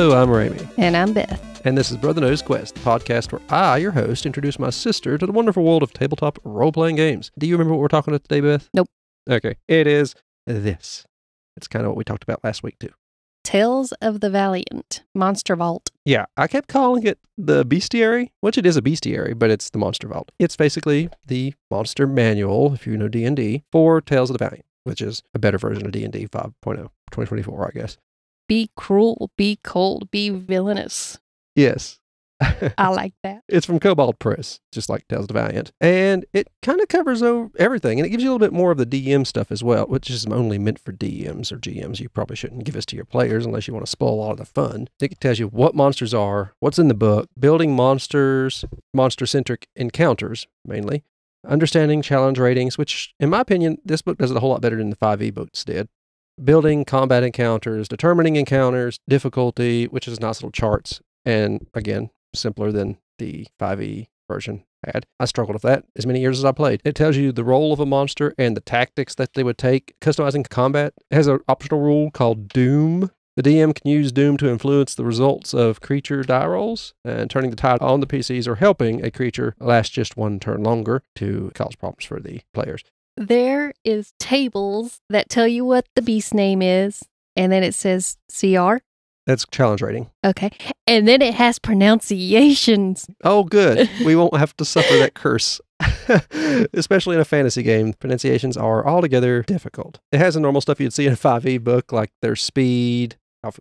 Hello, I'm Ramie. And I'm Beth. And this is Brother Knows Quest, the podcast where I, your host, introduce my sister to the wonderful world of tabletop role-playing games. Do you remember what we're talking about today, Beth? Nope. Okay. It is this. It's kind of what we talked about last week, too. Tales of the Valiant Monster Vault. Yeah, I kept calling it the bestiary, which it is a bestiary, but it's the Monster Vault. It's basically the monster manual, if you know D&D, for Tales of the Valiant, which is a better version of D&D 5.0, 2024, I guess. Be cruel, be cold, be villainous. Yes. I like that. It's from Kobold Press, just like Tales of the Valiant. And it kind of covers everything, and it gives you a little bit more of the DM stuff as well, which is only meant for DMs or GMs. You probably shouldn't give this to your players unless you want to spoil a lot of the fun. It tells you what monsters are, what's in the book, building monsters, monster-centric encounters, mainly, understanding challenge ratings, which, in my opinion, this book does it a whole lot better than the 5e books did. Building combat encounters, determining encounters, difficulty, which is nice little charts, and again, simpler than the 5e version had. I struggled with that as many years as I played. It tells you the role of a monster and the tactics that they would take. Customizing combat. It has an optional rule called Doom. The DM can use Doom to influence the results of creature die rolls, and turning the tide on the PCs or helping a creature last just one turn longer to cause problems for the players. There is tables that tell you what the beast name is, and then it says CR. That's challenge rating. Okay. And then it has pronunciations. Oh, good. We won't have to suffer that curse. Especially in a fantasy game, pronunciations are altogether difficult. It has the normal stuff you'd see in a 5e book, like their speed, how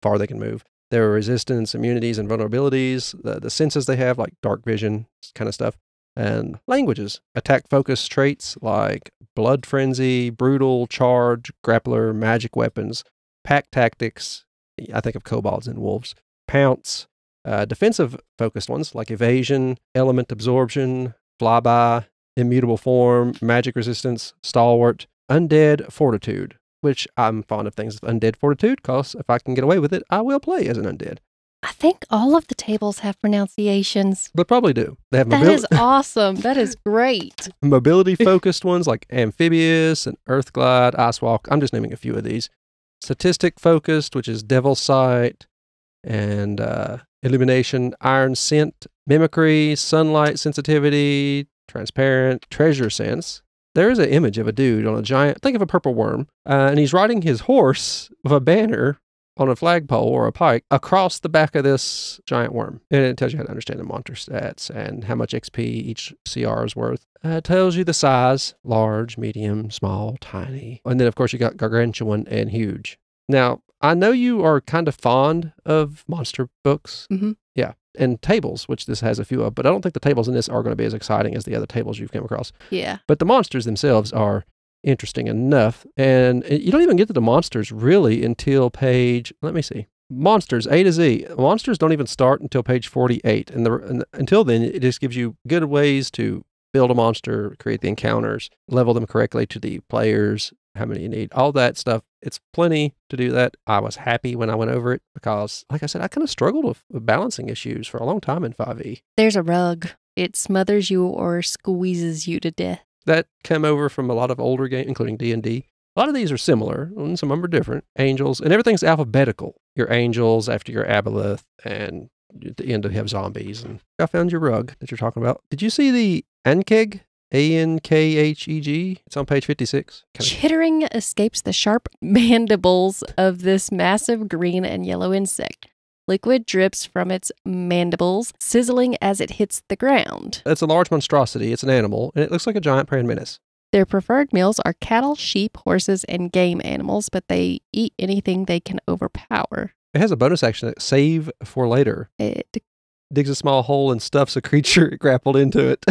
far they can move, their resistance, immunities, and vulnerabilities, the senses they have, like dark vision, kind of stuff, and languages. Attack-focused traits like blood frenzy, brutal, charge, grappler, magic weapons, pack tactics. I think of kobolds and wolves. Pounce. Defensive-focused ones like evasion, element absorption, flyby, immutable form, magic resistance, stalwart, undead fortitude, which I'm fond of things with undead fortitude because if I can get away with it, I will play as an undead. I think all of the tables have pronunciations. But probably do. They have That is awesome. That is great. Mobility-focused ones like amphibious and earthglide, icewalk. I'm just naming a few of these. Statistic-focused, which is Devil's Sight, and Illumination, Iron Scent, Mimicry, Sunlight Sensitivity, Transparent, Treasure Sense. There is an image of a dude on a giant, think of a purple worm, and he's riding his horse with a banner on a flagpole or a pike across the back of this giant worm. And it tells you how to understand the monster stats and how much XP each CR is worth. It tells you the size, large, medium, small, tiny. And then, of course, you got gargantuan and huge. Now, I know you are kind of fond of monster books. Mm-hmm. Yeah. And tables, which this has a few of, but I don't think the tables in this are going to be as exciting as the other tables you've come across. Yeah. But the monsters themselves are interesting enough, and you don't even get to the monsters really until page, let me see, monsters A to Z. Monsters don't even start until page 48, and until then it just gives you good ways to build a monster, create the encounters, level them correctly to the players, how many you need, all that stuff. It's plenty to do that. I was happy when I went over it because, like I said, I kind of struggled with balancing issues for a long time in 5e. There's a rug. It smothers you or squeezes you to death. That come over from a lot of older games, including D&D. A lot of these are similar, and some of them are different. Angels, and everything's alphabetical. Your angels after your aboleth, and at the end you have zombies. And I found your rug that you're talking about. Did you see the Ankeg? Ankheg? It's on page 56. Chittering escapes the sharp mandibles of this massive green and yellow insect. Liquid drips from its mandibles, sizzling as it hits the ground. It's a large monstrosity. It's an animal, and it looks like a giant praying menace. Their preferred meals are cattle, sheep, horses, and game animals, but they eat anything they can overpower. It has a bonus action that save for later. It digs a small hole and stuffs a creature grappled into it.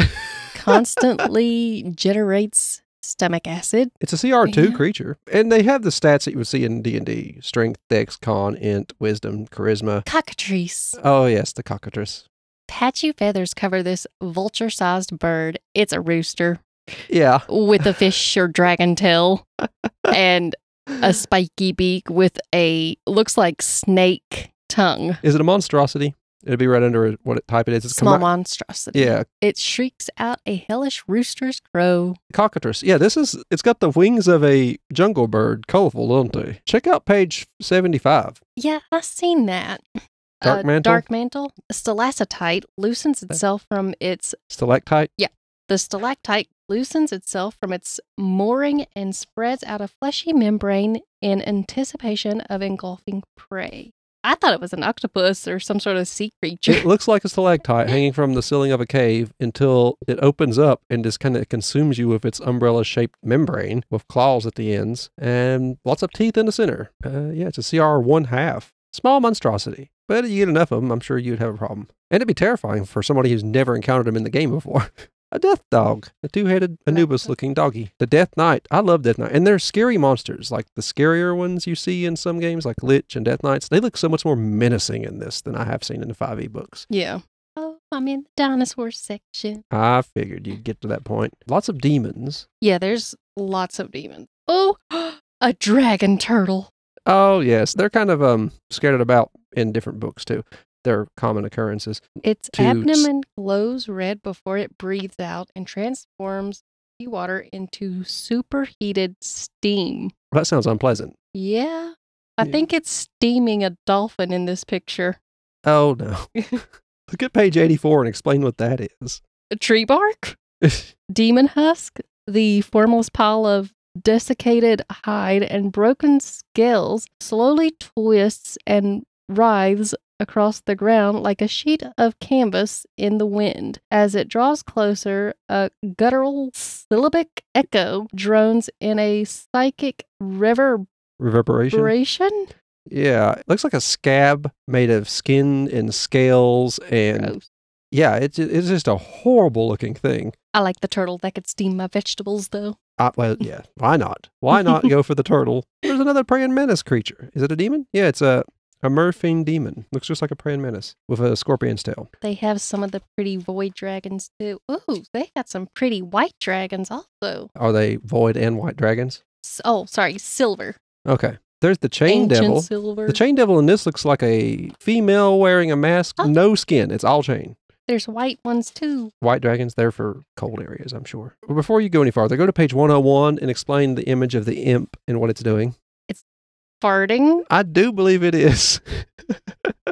Constantly generates stomach acid. It's a CR2 creature. And they have the stats that you would see in D&D. Strength, dex, con, int, wisdom, charisma. Cockatrice. Oh, yes, the cockatrice. Patchy feathers cover this vulture-sized bird. It's a rooster. Yeah. With a fish or dragon tail. And a spiky beak with looks like snake tongue. Is it a monstrosity? It'd be right under what type it is. It's Small monstrosity. Yeah. It shrieks out a hellish rooster's crow. Cockatrice. Yeah, it's got the wings of a jungle bird. Colorful, don't they? Check out page 75. Yeah, I've seen that. Dark mantle? Dark mantle. A stalactite loosens itself from its... Stalactite? Yeah. The stalactite loosens itself from its mooring and spreads out a fleshy membrane in anticipation of engulfing prey. I thought it was an octopus or some sort of sea creature. It looks like a stalactite hanging from the ceiling of a cave until it opens up and just kind of consumes you with its umbrella-shaped membrane with claws at the ends and lots of teeth in the center. Yeah, it's a CR 1/2. Small monstrosity. But you get enough of them, I'm sure you'd have a problem. And it'd be terrifying for somebody who's never encountered them in the game before. A death dog. A two-headed Anubis-looking doggy. The Death Knight. I love Death Knight. And they're scary monsters, like the scarier ones you see in some games, like Lich and Death Knights. They look so much more menacing in this than I have seen in the 5e books. Yeah. Oh, I'm in the dinosaur section. I figured you'd get to that point. Lots of demons. Yeah, there's lots of demons. Oh, a dragon turtle. Oh, yes. They're kind of scattered about in different books, too. They're common occurrences. Its abdomen glows red before it breathes out and transforms seawater into superheated steam. Well, that sounds unpleasant. Yeah. I think it's steaming a dolphin in this picture. Oh, no. Look at page 84 and explain what that is. A tree bark? Demon husk? The formless pile of desiccated hide and broken scales slowly twists and writhes across the ground like a sheet of canvas in the wind. As it draws closer, a guttural syllabic echo drones in a psychic reverberation? Yeah, it looks like a scab made of skin and scales and... Gross. Yeah, it's just a horrible looking thing. I like the turtle that could steam my vegetables, though. Well, yeah, why not? Why not go for the turtle? There's another praying mantis creature. Is it a demon? Yeah, it's a Murphine demon. Looks just like a praying mantis with a scorpion's tail. They have some of the pretty void dragons, too. Ooh, they got some pretty white dragons, also. Are they void and white dragons? Silver. Okay. There's the chain Ancient devil. silver. The chain devil in this looks like a female wearing a mask, no skin. It's all chain. There's white ones, too. White dragons, they're for cold areas, I'm sure. Before you go any farther, go to page 101 and explain the image of the imp and what it's doing. It's farting. I do believe it is.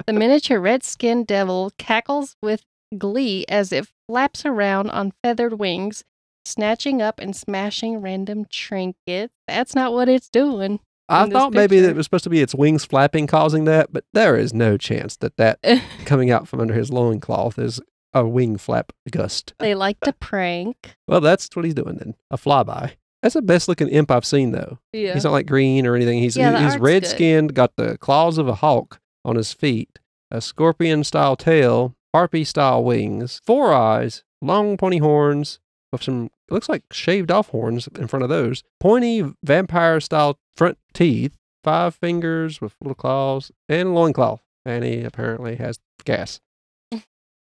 The miniature red-skinned devil cackles with glee as it flaps around on feathered wings, snatching up and smashing random trinkets. That's not what it's doing. I thought maybe that it was supposed to be its wings flapping causing that, but there is no chance that coming out from under his loincloth is a wing flap gust. They like to prank. Well, that's what he's doing then. A flyby. That's the best looking imp I've seen, though. Yeah. He's not like green or anything. He's art's red skinned, got the claws of a hawk on his feet, a scorpion style tail, harpy style wings, 4 eyes, long pointy horns, with some, it looks like shaved off horns in front of those, pointy vampire style front teeth, 5 fingers with little claws, and a loincloth. And he apparently has gas.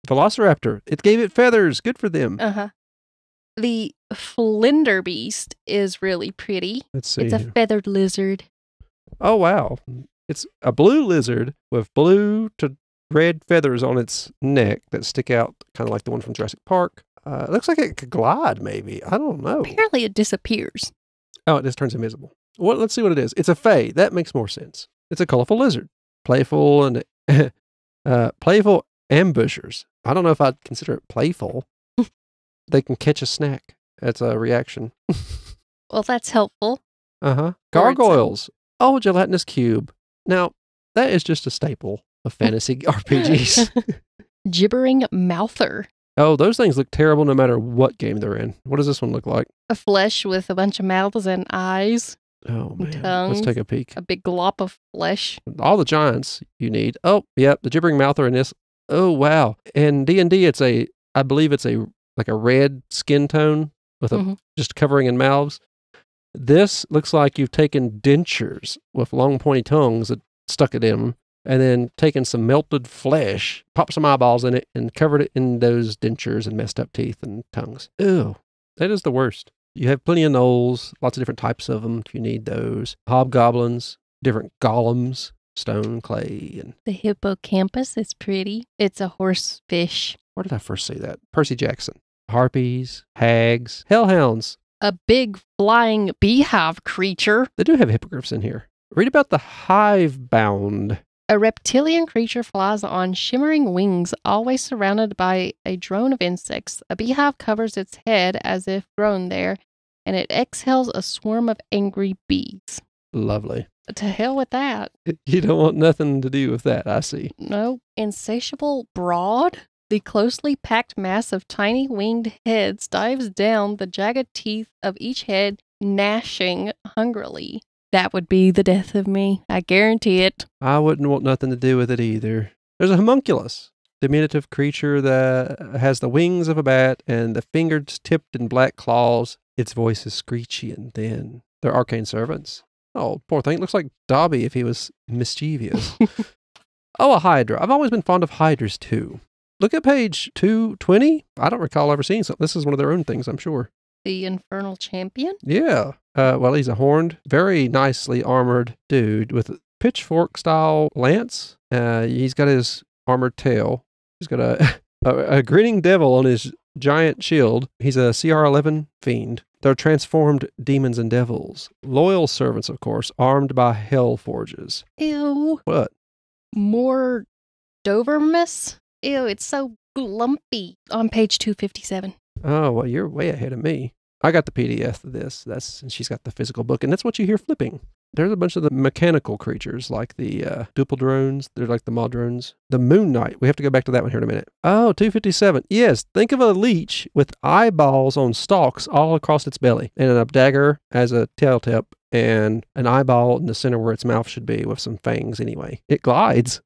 Velociraptor. It gave it feathers. Good for them. Uh-huh. The Flinder Beast is really pretty. Let's see. It's a feathered lizard. Oh, wow. It's a blue lizard with blue to red feathers on its neck that stick out, kind of like the one from Jurassic Park. It looks like it could glide, maybe. I don't know. Apparently it disappears. Oh, it just turns invisible. Well, let's see what it is. It's a fae. That makes more sense. It's a colorful lizard. Playful and playful ambushers. I don't know if I'd consider it playful. They can catch a snack. That's a reaction. Well, that's helpful. Uh-huh. Gargoyles. Oh, gelatinous cube. Now, that is just a staple of fantasy RPGs. Gibbering mouther. Oh, those things look terrible no matter what game they're in. What does this one look like? A flesh with a bunch of mouths and eyes. Oh, man. Tongues. Let's take a peek. A big glop of flesh. All the giants you need. Oh, yep. The gibbering mouther in this. Oh, wow. In D&D, I believe it's like a red skin tone with just covering in mouths. This looks like you've taken dentures with long pointy tongues that stuck it in them, and then taken some melted flesh, popped some eyeballs in it, and covered it in those dentures and messed up teeth and tongues. Ew, that is the worst. You have plenty of gnolls, lots of different types of them if you need those. Hobgoblins, different golems. stone, clay, and The hippocampus is pretty. It's a horse fish. where did I first see that? Percy Jackson. Harpies, hags, hellhounds. A big flying beehive creature. They do have hippogriffs in here. Read about the hive bound. A reptilian creature flies on shimmering wings, always surrounded by a drone of insects. A beehive covers its head as if grown there, and it exhales a swarm of angry bees. Lovely. To hell with that. You don't want nothing to do with that, I see. No. Insatiable broad? The closely packed mass of tiny winged heads dives down the jagged teeth of each head, gnashing hungrily. That would be the death of me. I guarantee it. I wouldn't want nothing to do with it either. There's a homunculus, diminutive creature that has the wings of a bat and the fingers tipped in black claws. Its voice is screechy and thin. They're arcane servants. Oh, poor thing. Looks like Dobby if he was mischievous. Oh, a hydra. I've always been fond of hydras too. Look at page 220. I don't recall ever seeing something. This is one of their own things, I'm sure. The infernal champion? Yeah. Well, he's a horned, very nicely armored dude with a pitchfork-style lance. He's got his armored tail. He's got a grinning devil on his giant shield. He's a CR-11 fiend. They're transformed demons and devils. Loyal servants, of course, armed by hell forges. Ew. What? More Dobermus? Ew, it's so lumpy. On page 257. Oh, well, you're way ahead of me. I got the PDF of this. And she's got the physical book, and that's what you hear flipping. There's a bunch of the mechanical creatures, like the duple drones. They're like the mod drones. The Moon Knight. We have to go back to that one here in a minute. Oh, 257. Yes, think of a leech with eyeballs on stalks all across its belly, and a dagger as a tail tip, and an eyeball in the center where its mouth should be with some fangs anyway. It glides.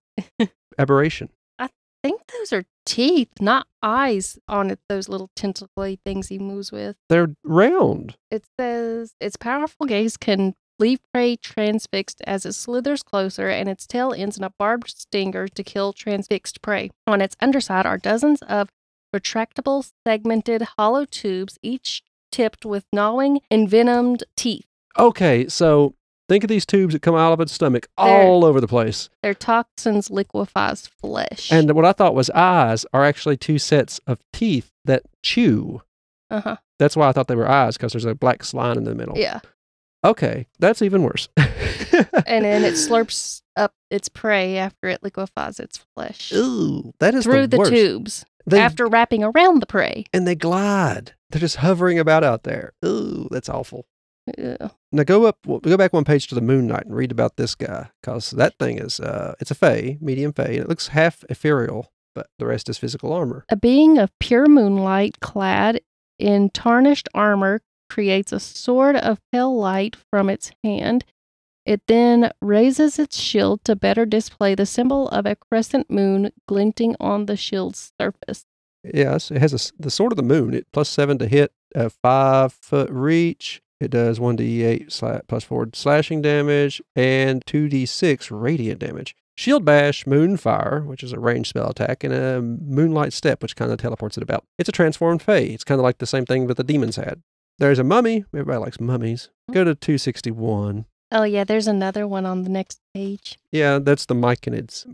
Aberration. I think those are teeth, not eyes on it, those little tentacly things he moves with. They're round. It says its powerful gaze can leave prey transfixed as it slithers closer, and its tail ends in a barbed stinger to kill transfixed prey. On its underside are dozens of retractable, segmented, hollow tubes, each tipped with gnawing, envenomed teeth. Okay, so think of these tubes that come out of its stomach all over the place. Their toxins liquefies flesh. And what I thought was eyes are actually two sets of teeth that chew. Uh-huh. That's why I thought they were eyes, because there's a black line in the middle. Yeah. Okay, that's even worse. And then it slurps up its prey after it liquefies its flesh. Ooh, that is through the worst. tubes after wrapping around the prey. And they glide. They're just hovering about out there. Ooh, that's awful. Yeah. Now go back one page to the Moon Knight and read about this guy, because that thing is, it's a fae, medium fae, and it looks half ethereal, but the rest is physical armor. A being of pure moonlight clad in tarnished armor creates a sword of pale light from its hand. It then raises its shield to better display the symbol of a crescent moon glinting on the shield's surface. Yes, it has the sword of the moon. It +7 to hit, a 5-foot reach. It does 1d8 +4 slashing damage and 2d6 radiant damage. Shield Bash, Moonfire, which is a ranged spell attack, and a Moonlight Step, which kind of teleports it about. It's a transformed fae. It's kind of like the same thing that the demons had. There's a mummy. Everybody likes mummies. Go to 261. Oh, yeah, there's another one on the next page. Yeah, that's the Myconids,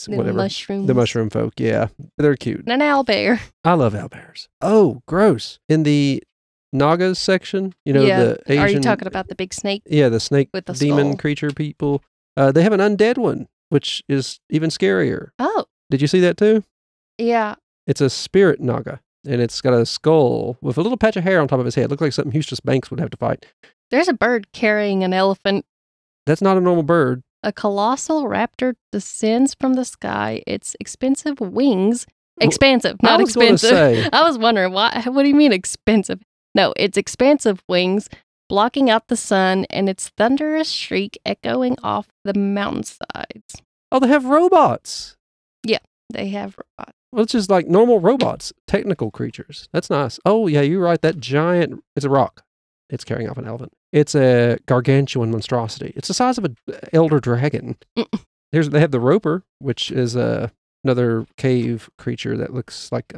whatever. Mushrooms. The mushroom folk, yeah. They're cute. And an owlbear. I love owlbears. Oh, gross. In the Nagas section, the Asian... Are you talking about the big snake? Yeah, the snake with the demon skull? Creature people. They have an undead one, which is even scarier. Oh. Did you see that too? Yeah. It's a spirit Naga, and it's got a skull with a little patch of hair on top of his head. Looks like something Eustace Banks would have to fight. There's a bird carrying an elephant. That's not a normal bird. A colossal raptor descends from the sky. Its expensive wings... Expansive, not expensive. Say, I was wondering, what do you mean expensive? No, its expansive wings blocking out the sun and its thunderous shriek echoing off the mountainsides. Oh, they have robots. Yeah, they have robots. Well, it's just like normal robots, technical creatures. That's nice. Oh, yeah, you're right. That giant, it's a rock. It's carrying off an elephant. It's a gargantuan monstrosity. It's the size of an elder dragon. They have the roper, which is another cave creature that looks like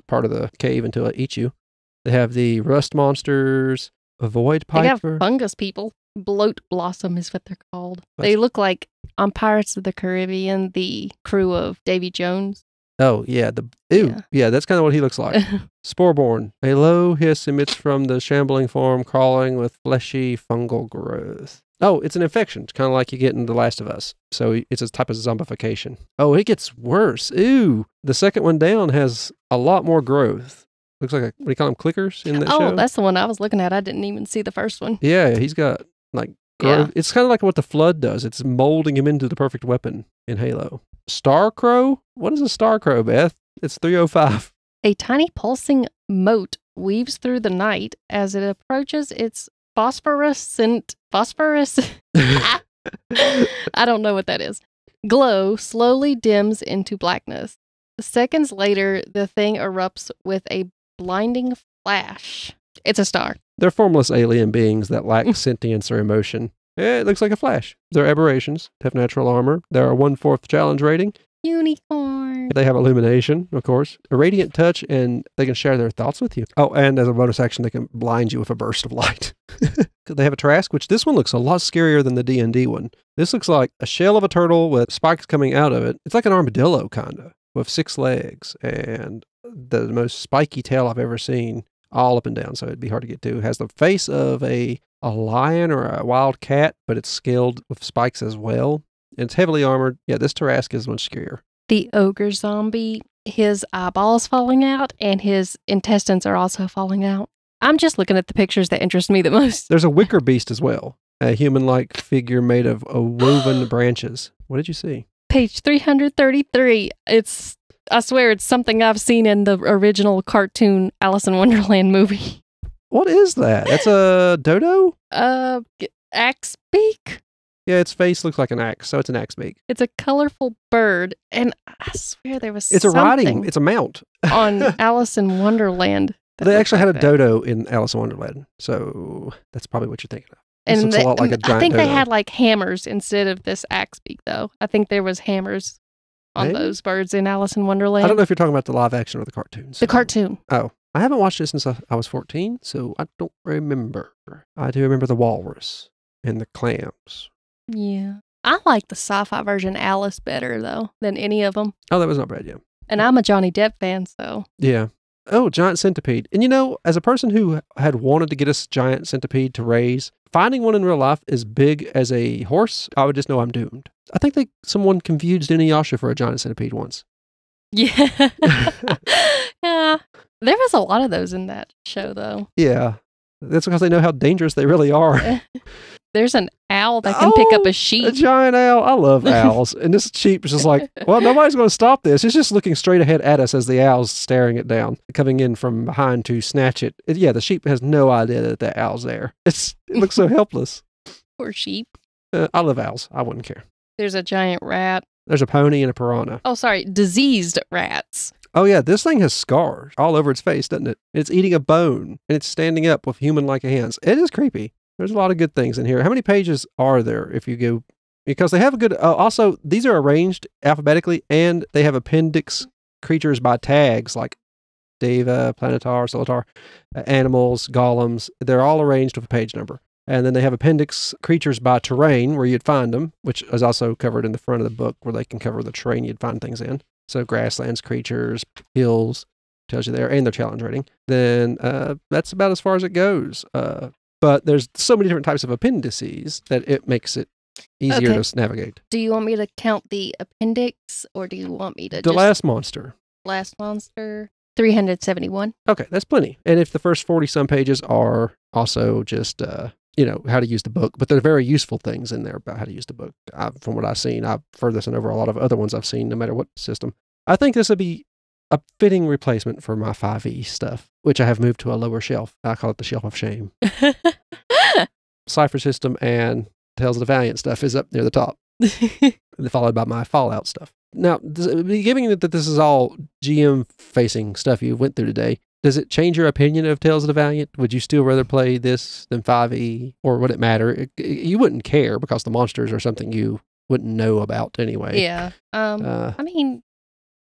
part of the cave until it eats you. They have the rust monsters, a void piper. They have fungus people. Bloat Blossom is what they're called. They look like on Pirates of the Caribbean, the crew of Davy Jones. Oh, yeah. Yeah, that's kind of what he looks like. Sporeborn. A low hiss emits from the shambling form, crawling with fleshy fungal growth. Oh, it's an infection. It's kind of like you get in The Last of Us. So it's a type of zombification. Oh, it gets worse. Ooh. The second one down has a lot more growth. Looks like what do you call them, clickers in that show? Oh, that's the one I was looking at. I didn't even see the first one. Yeah, he's got like growth. Yeah. It's kind of like what the Flood does. It's molding him into the perfect weapon in Halo. Starcrow? What is a Starcrow, Beth? It's 305. A tiny pulsing mote weaves through the night as it approaches its phosphorescent I don't know what that is. Glow slowly dims into blackness. Seconds later, the thing erupts with a blinding flash. It's a star. They're formless alien beings that lack sentience or emotion. It looks like a flash. They're aberrations, have natural armor. They're a 1/4 challenge rating. Unicorn. They have illumination, of course, a radiant touch, and they can share their thoughts with you. Oh, and as a bonus action, they can blind you with a burst of light. They have a Trask, which this one looks a lot scarier than the D&D one. This looks like a shell of a turtle with spikes coming out of it. It's like an armadillo, kind of, with 6 legs and the most spiky tail I've ever seen, all up and down, so it'd be hard to get to. It has the face of a lion or a wild cat, but it's scaled with spikes as well. And it's heavily armored. Yeah, this Tarrasque is much scarier. The ogre zombie, his eyeballs falling out and his intestines are also falling out. I'm just looking at the pictures that interest me the most. There's a wicker beast as well. A human-like figure made of woven branches. What did you see? Page 333. I swear it's something I've seen in the original cartoon Alice in Wonderland movie. What is that? That's a dodo? Axe beak? Yeah, its face looks like an axe, so it's an axe beak. It's a colorful bird, and I swear there was it's a mount. on Alice in Wonderland. They actually had a dodo in Alice in Wonderland, so that's probably what you're thinking of. This looks a lot like a giant I think dodo. they had like hammers instead of this axe beak, though. I think there was hammers on those birds in Alice in Wonderland. I don't know if you're talking about the live action or the cartoons. The cartoon. Oh, I haven't watched it since I was 14, so I don't remember. I do remember the walrus and the clams. Yeah. I like the sci-fi version Alice better, though, than any of them. Oh, that was not bad, yeah. And I'm a Johnny Depp fan, so. Yeah. Oh, giant centipede. And you know, as a person who had wanted to get a giant centipede to raise, finding one in real life as big as a horse, I would just know I'm doomed. I think someone confused Inuyasha for a giant centipede once. Yeah. Yeah. There was a lot of those in that show, though. Yeah. That's because they know how dangerous they really are. There's an owl that can pick up a sheep. A giant owl. I love owls. And this sheep is just like, well, nobody's going to stop this. It's just looking straight ahead at us as the owl's staring it down, coming in from behind to snatch it. Yeah, the sheep has no idea that the owl's there. It looks so helpless. Poor sheep. I love owls. I wouldn't care. There's a giant rat. There's a pony and a piranha. Oh, sorry. Diseased rats. Oh, yeah. This thing has scars all over its face, doesn't it? It's eating a bone, and it's standing up with human-like hands. It is creepy. There's a lot of good things in here. How many pages are there if you go? Because they have a good... also, these are arranged alphabetically, and they have appendix creatures by tags, like Deva, Planetar, Solitar, animals, golems. They're all arranged with a page number. And then they have appendix creatures by terrain, where you'd find them, which is also covered in the front of the book, where they can cover the terrain you'd find things in. So grasslands, creatures, hills, tells you there, and their challenge rating. Then that's about as far as it goes. But there's so many different types of appendices that it makes it easier to navigate. Do you want me to count the appendix, or do you want me to The last monster. Last monster, 371. Okay, that's plenty. And if the first 40-some pages are also just... how to use the book, but there are very useful things in there about how to use the book. From what I've seen, I've referred this over a lot of other ones I've seen, no matter what system. I think this would be a fitting replacement for my 5e stuff, which I have moved to a lower shelf. I call it the shelf of shame. Cypher system and Tales of the Valiant stuff is up near the top, followed by my Fallout stuff. Now, given that this is all GM-facing stuff you went through today, does it change your opinion of Tales of the Valiant? Would you still rather play this than 5e? Or would it matter? You wouldn't care because the monsters are something you wouldn't know about anyway. Yeah. I mean,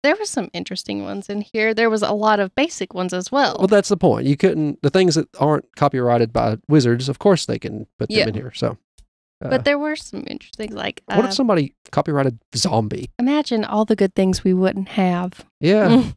There were some interesting ones in here. There was a lot of basic ones as well. Well, that's the point. You couldn't, the things that aren't copyrighted by Wizards, of course they can put them in here. So, but there were some interesting, like... what if somebody copyrighted zombie? Imagine all the good things we wouldn't have. Yeah.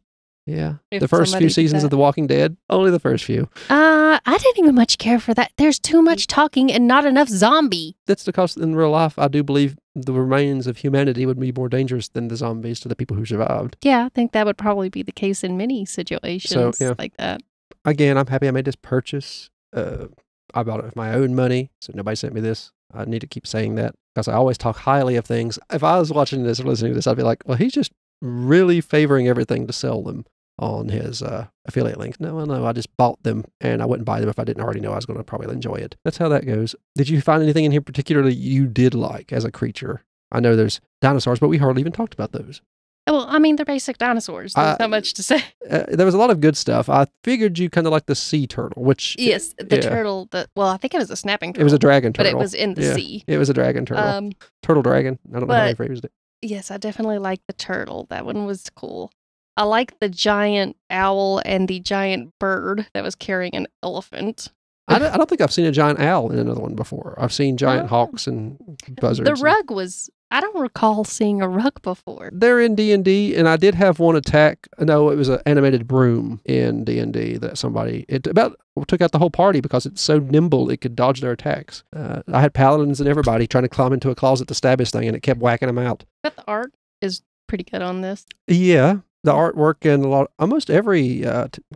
Yeah. If The first few seasons of The Walking Dead, only the first few. I didn't even much care for that. There's too much talking and not enough zombie. That's because in real life, I do believe the remains of humanity would be more dangerous than the zombies to the people who survived. Yeah, I think that would probably be the case in many situations like that. Again, I'm happy I made this purchase. I bought it with my own money, so nobody sent me this. I need to keep saying that because I always talk highly of things. If I was watching this or listening to this, I'd be like, well, he's just really favoring everything to sell them on his affiliate links. No, I just bought them, and I wouldn't buy them if I didn't already know I was going to probably enjoy it. That's how that goes. Did you find anything in here particularly you did like as a creature? I know there's dinosaurs, but we hardly even talked about those. Well, I mean, they're basic dinosaurs. There's not much to say. There was a lot of good stuff. I figured you kind of like the sea turtle, which... Yes, the turtle. Well, I think it was a snapping turtle. It was a dragon turtle. But it was in the sea. It was a dragon turtle. Turtle dragon. I don't know how they phrased it. Yes, I definitely liked the turtle. That one was cool. I like the giant owl and the giant bird that was carrying an elephant. I don't think I've seen a giant owl in another one before. I've seen giant hawks and buzzards. The rug was... I don't recall seeing a rug before. They're in D&D, and I did have one attack. No, it was an animated broom in D&D that somebody... It about took out the whole party because it's so nimble it could dodge their attacks. I had paladins and everybody trying to climb into a closet to stab this thing, and it kept whacking them out. But the art is pretty good on this. Yeah, the artwork and almost every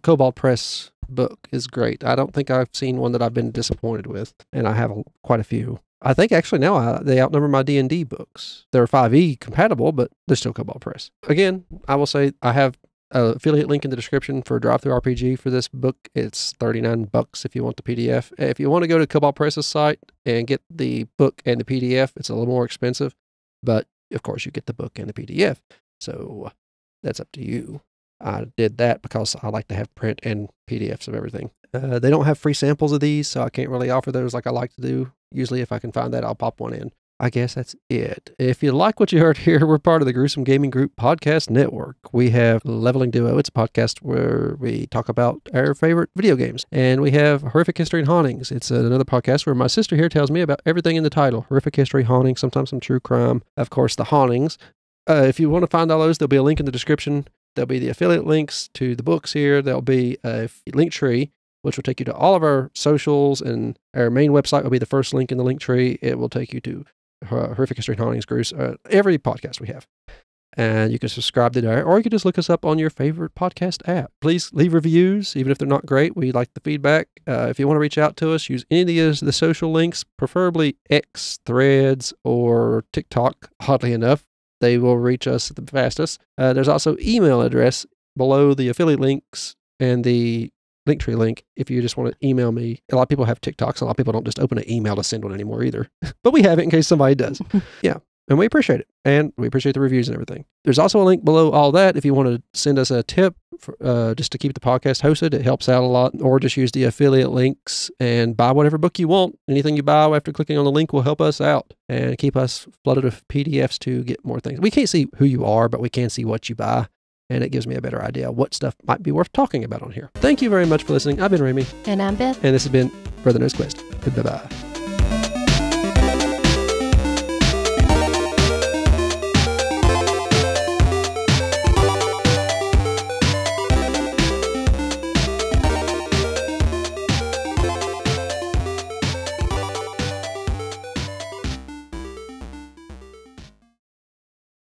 Cobalt Press book is great. I don't think I've seen one that I've been disappointed with, and I have quite a few. I think actually now they outnumber my D&D books. They're 5e compatible, but they're still Cobalt Press. Again, I will say I have an affiliate link in the description for Drive-Thru RPG for this book. It's $39 if you want the PDF. If you want to go to Cobalt Press's site and get the book and the PDF, it's a little more expensive, but of course you get the book and the PDF. So that's up to you. I did that because I like to have print and PDFs of everything. They don't have free samples of these, so I can't really offer those like I like to do. Usually if I can find that, I'll pop one in. I guess that's it. If you like what you heard here, we're part of the Gruesome Gaming Group Podcast Network. We have Leveling Duo. It's a podcast where we talk about our favorite video games. And we have Horrific History and Hauntings. It's another podcast where my sister here tells me about everything in the title. Horrific History, Haunting, sometimes some true crime. Of course, the Hauntings. If you want to find all those, there'll be a link in the description. There'll be the affiliate links to the books here. There'll be a link tree, which will take you to all of our socials, and our main website will be the first link in the link tree. It will take you to Horrific History and Hauntings, every podcast we have. And you can subscribe to that, or you can just look us up on your favorite podcast app. Please leave reviews, even if they're not great. We like the feedback. If you want to reach out to us, use any of the social links, preferably X, Threads, or TikTok, oddly enough. They will reach us the fastest. There's also email address below the affiliate links and the Linktree link if you just want to email me. A lot of people have TikToks. A lot of people don't just open an email to send one anymore either. But we have it in case somebody does. Yeah. And we appreciate it. And we appreciate the reviews and everything. There's also a link below all that if you want to send us a tip just to keep the podcast hosted. It helps out a lot. Or just use the affiliate links and buy whatever book you want. Anything you buy after clicking on the link will help us out and keep us flooded with PDFs to get more things. We can't see who you are, but we can see what you buy. And it gives me a better idea of what stuff might be worth talking about on here. Thank you very much for listening. I've been Ramie. And I'm Beth. And this has been Brother Knows Quest. Bye-bye.